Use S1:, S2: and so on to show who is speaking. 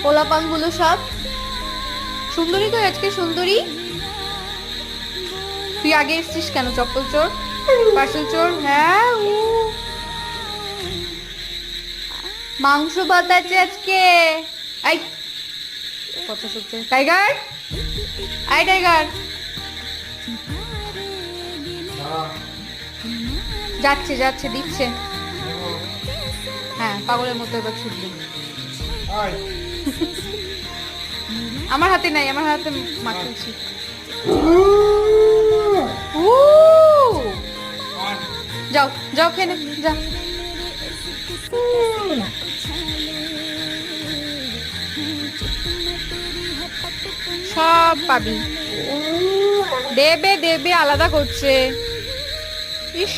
S1: পোলাপান গুলো সব সুন্দরী। তো আজকে সুন্দরী, তুই আগে এসছিস কেন? চপ্পল চোর, পার্সেল চোর। হ্যাঁ, মাংস ভাত আছে আজকে। এই কথা শুনছে টাইগার, আই টাইগার। যাচ্ছে যাচ্ছে, দিচ্ছে। হ্যাঁ, পাগলের মতো এবার ছুটবে। আমার হাতে নাই, আমার হাতে মাখিয়েছি। যাও যাও, খেয়ে নে, যা। সব পাবি, দেবে দেবে, আলাদা করছে। ইস